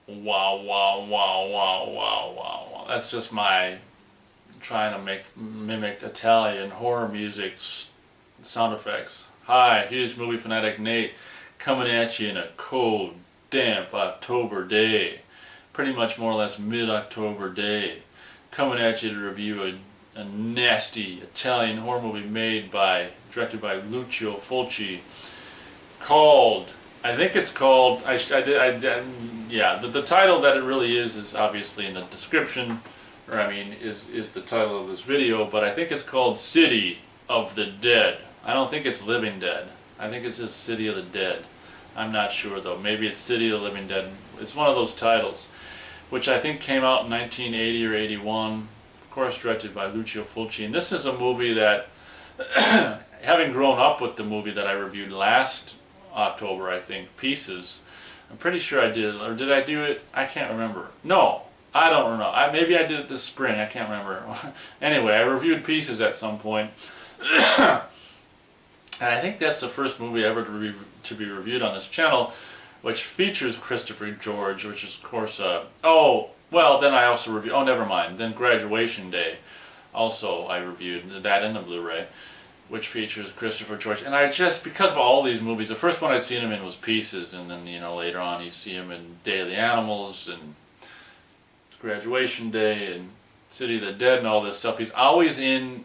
wow, wow, wow, wow, wow, wow, wow. That's just my trying to mimic Italian horror music sound effects. Hi, huge movie fanatic Nate coming at you in a cold, damp October day. Pretty much more or less mid-October day. Coming at you to review a nasty Italian horror movie directed by Lucio Fulci called, I think it's called, yeah, the title that it really is obviously in the description, or I mean, is the title of this video, but I think it's called City of the Dead. I don't think it's Living Dead. I think it's just City of the Dead. I'm not sure though. Maybe it's City of the Living Dead. It's one of those titles, which I think came out in 1980 or 81. Of course, directed by Lucio Fulci. And this is a movie that, having grown up with the movie that I reviewed last October, I think, Pieces. I'm pretty sure I did, or did I do it? I can't remember. No, I don't know. Maybe I did it this spring. I can't remember. Anyway, I reviewed Pieces at some point. And I think that's the first movie ever to be reviewed on this channel, which features Christopher George, which is, of course, oh, well, then I also reviewed, oh, never mind, then Graduation Day. Also, I reviewed that in the Blu-ray, which features Christopher George. And I just, because of all these movies, the first one I'd seen him in was Pieces, and then, you know, later on you see him in Day of the Animals, and Graduation Day, and City of the Dead, and all this stuff. He's always in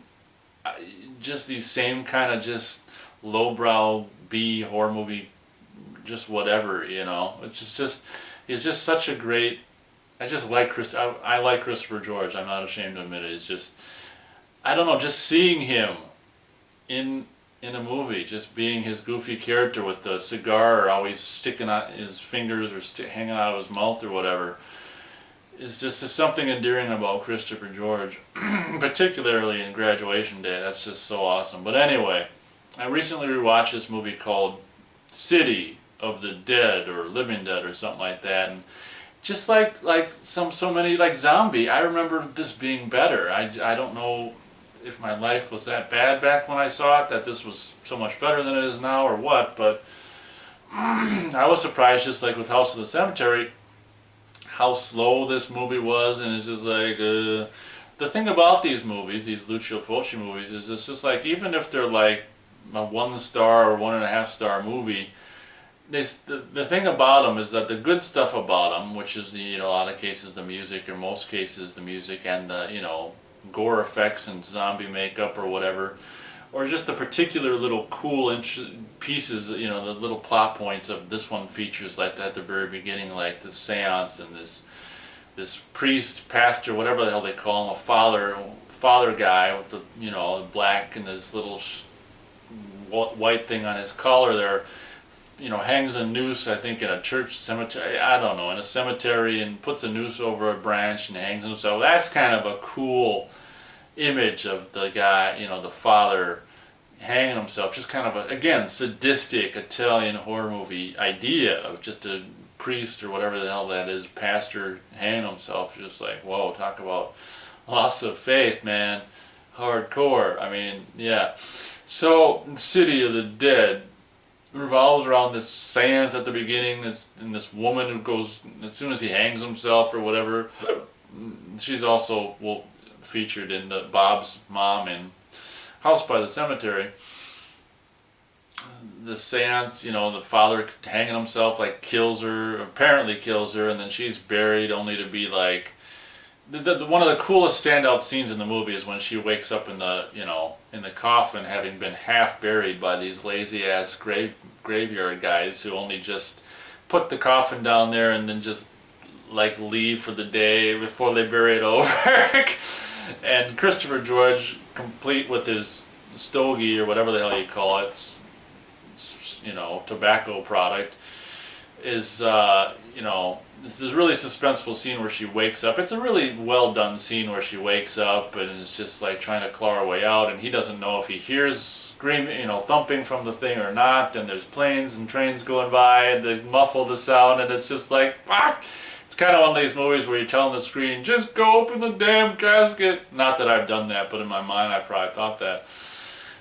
just these same kind of just lowbrow B horror movie, just whatever, you know. It's just he's just such a great, I just like I like Christopher George. I'm not ashamed to admit it. It's just, I don't know, just seeing him in a movie, just being his goofy character with the cigar always sticking out his fingers or hanging out of his mouth or whatever, is just something endearing about Christopher George, particularly in Graduation Day. That's just so awesome. But anyway, I recently rewatched this movie called City of the Dead or Living Dead or something like that, and just like so many, like Zombie, I remember this being better. I don't know if my life was that bad back when I saw it, that this was so much better than it is now or what, but I was surprised, just like with House of the Cemetery, how slow this movie was. And it's just like, the thing about these movies, these Lucio Fulci movies, is it's just like, even if they're like a 1-star or 1.5-star movie, the thing about them is that the good stuff about them, which is the, you know, a lot of cases the music, or most cases the music and the, you know, gore effects and zombie makeup or whatever, or just the particular little cool pieces, you know, the little plot points of this one features like that at the very beginning, like the seance and this priest, pastor, whatever the hell they call him, a father guy with the, you know, black and this little white thing on his collar there, you know, hangs a noose, I think, in a church cemetery, I don't know, in a cemetery, and puts a noose over a branch and hangs himself. That's kind of a cool image of the guy, you know, the father hanging himself. Just kind of a, again, sadistic Italian horror movie idea of just a priest or whatever the hell that is, pastor, hanging himself. Just like, whoa, talk about loss of faith, man. Hardcore. I mean, yeah. So, City of the Dead revolves around this seance at the beginning, and this woman who goes, as soon as he hangs himself or whatever, she's also featured in the Bob's mom in House by the Cemetery. The seance, you know, the father hanging himself, like, kills her, apparently kills her, and then she's buried only to be like, one of the coolest standout scenes in the movie is when she wakes up in the, you know, in the coffin, having been half buried by these lazy ass graveyard guys who only just put the coffin down there and then just like leave for the day before they bury it over. And Christopher George, complete with his stogie or whatever the hell you call it, you know, tobacco product, is, you know, this is a really suspenseful scene where she wakes up. It's a really well done scene where she wakes up and is just like trying to claw her way out, and he doesn't know if he hears screaming, you know, thumping from the thing or not, and there's planes and trains going by and they muffle the sound, and it's just like, fuck! It's kind of one of these movies where you're telling the screen, just go open the damn casket. Not that I've done that, but in my mind I probably thought that.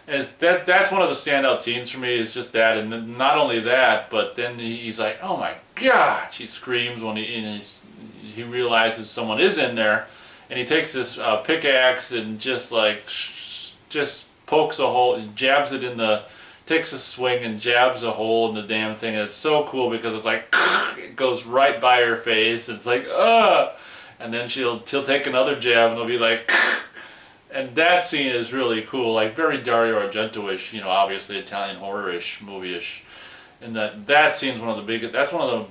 And that's one of the standout scenes for me. Is just that, and then not only that, but then he's like, "Oh my God!" He screams when he realizes someone is in there, and he takes this pickaxe and just like just pokes a hole, jabs it in the, takes a swing and jabs a hole in the damn thing, and it's so cool because it's like it goes right by her face. It's like and then she'll take another jab and it'll be like. And that scene is really cool, like very Dario Argento-ish, you know, obviously Italian horror-ish, movie-ish. And that scene's that's one of the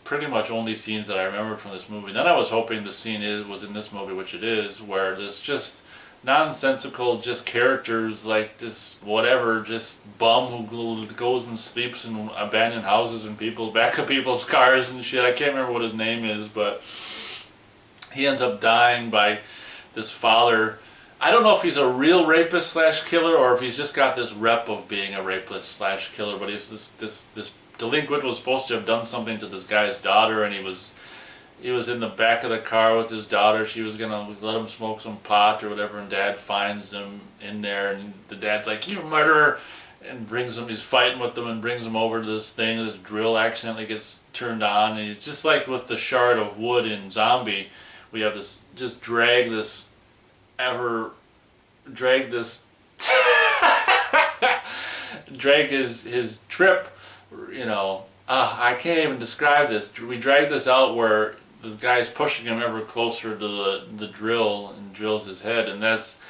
pretty much only scenes that I remember from this movie. Then I was hoping the scene was in this movie, which it is, where there's just nonsensical, just characters like this whatever, just bum who goes and sleeps in abandoned houses and back of people's cars and shit. I can't remember what his name is, but he ends up dying by this father. I don't know if he's a real rapist slash killer or if he's just got this rep of being a rapist slash killer, but he's this delinquent was supposed to have done something to this guy's daughter, and he was in the back of the car with his daughter. She was gonna let him smoke some pot or whatever, and Dad finds him in there, and the dad's like, "You murderer!" and brings him. He's fighting with them and brings him over to this thing. This drill accidentally gets turned on, and just like with the shard of wood in Zombie, we have this drag this drag his trip, you know. I can't even describe this. We drag this out where the guy's pushing him ever closer to the drill and drills his head, and that's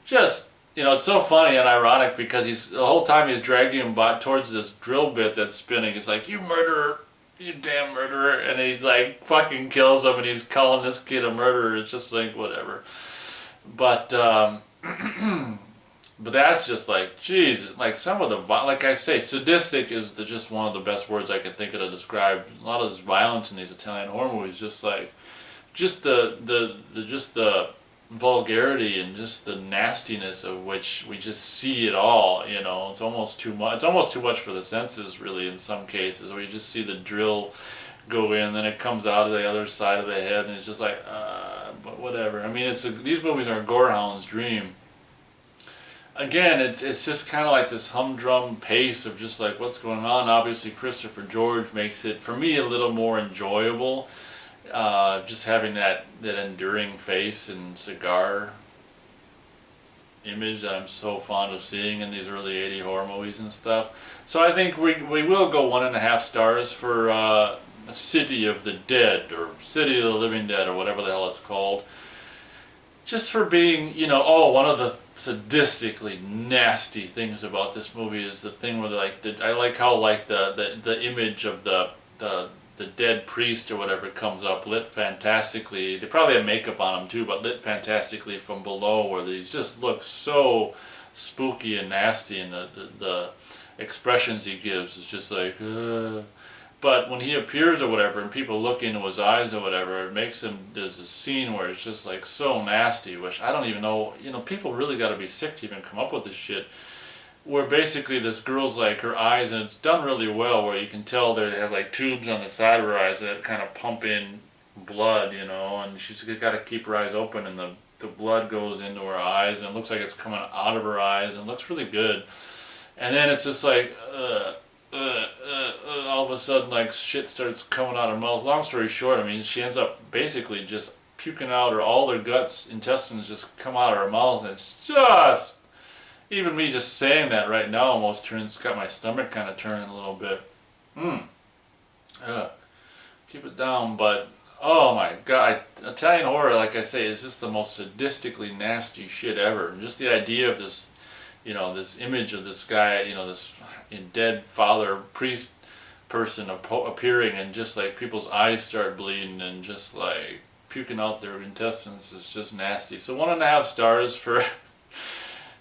just, you know, it's so funny and ironic because the whole time he's dragging him towards this drill bit that's spinning. He's like, "You murderer, you damn murderer," and he like fucking kills him, and he's calling this kid a murderer. It's just like whatever. But but that's just like, Jesus, like some of the, like I say, sadistic is just one of the best words I could think of to describe a lot of this violence in these Italian horror movies. Just like, just the vulgarity and just the nastiness of which we just see it all. You know, it's almost too much. It's almost too much for the senses, really, in some cases, where you just see the drill go in, then it comes out of the other side of the head, and it's just like, but whatever. I mean, these movies are a gorehound's dream. Again, it's just kind of like this humdrum pace of just like what's going on. Obviously, Christopher George makes it, for me, a little more enjoyable. Just having that enduring face and cigar image that I'm so fond of seeing in these early 80 horror movies and stuff. So I think we will go 1.5 stars for City of the Dead, or City of the Living Dead, or whatever the hell it's called. Just for being, you know, one of the sadistically nasty things about this movie is the thing where I like how like the image of the dead priest or whatever comes up, lit fantastically. They probably have makeup on him too, but lit fantastically from below, where these just look so spooky and nasty, and the expressions he gives is just like, But when he appears or whatever, and people look into his eyes or whatever, it makes him, there's a scene where it's just like so nasty, which I don't even know, you know, people really got to be sick to even come up with this shit, where basically this girl's like, her eyes, and it's done really well, where you can tell they have like tubes on the side of her eyes that kind of pump in blood, you know, and she's got to keep her eyes open, and the blood goes into her eyes, and it looks like it's coming out of her eyes, and it looks really good. And then it's just like, all of a sudden, like, shit starts coming out of her mouth. Long story short, I mean, she ends up basically just puking out, or all her guts, intestines just come out of her mouth. And it's just, even me just saying that right now almost got my stomach kind of turning a little bit. Keep it down, but oh my God, Italian horror, like I say, is just the most sadistically nasty shit ever. And just the idea of this, you know, this image of this guy, you know, this dead father priest person appearing, and just like people's eyes start bleeding and just like puking out their intestines is just nasty. So 1.5 stars for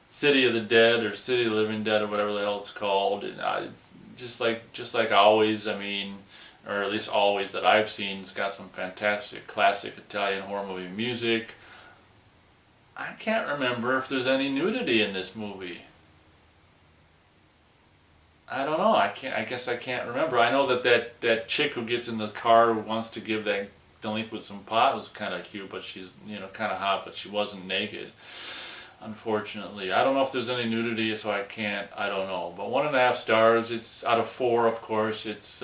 City of the Dead, or City of the Living Dead, or whatever the hell it's called. And just like always, I mean, or at least always that I've seen, it's got some fantastic classic Italian horror movie music. I can't remember if there's any nudity in this movie. I don't know. I guess I can't remember. I know that chick who gets in the car who wants to give that delinquent some pot was kind of cute, but she's, you know, kind of hot, but she wasn't naked. unfortunately. I don't know if there's any nudity, so I don't know. But 1.5 stars, it's out of 4, of course. It's,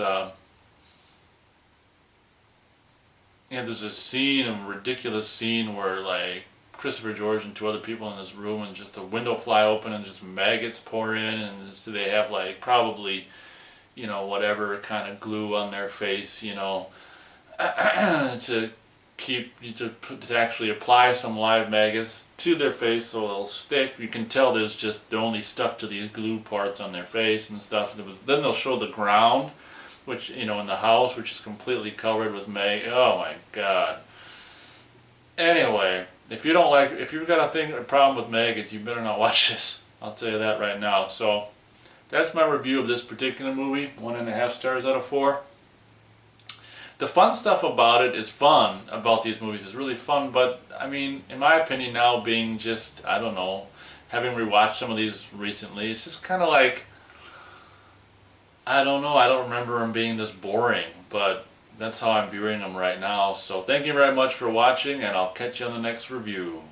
there's a scene, a ridiculous scene where, like, Christopher George and 2 other people in this room, and just the window fly open and just maggots pour in, and so they have, like, probably, whatever kind of glue on their face, to to actually apply some live maggots to their face so it'll stick. You can tell they're only stuck to these glue parts on their face and stuff. Then they'll show the ground, which, in the house, which is completely covered with oh my god. Anyway, if you've got a problem with maggots, you better not watch this. I'll tell you that right now. So, that's my review of this particular movie. 1.5 stars out of 4. The fun stuff about it is fun, about these movies is really fun, but, I mean, in my opinion now, being just, I don't know, having rewatched some of these recently, it's just kind of like, I don't know, I don't remember them being this boring, but that's how I'm viewing them right now. So thank you very much for watching, and I'll catch you on the next review.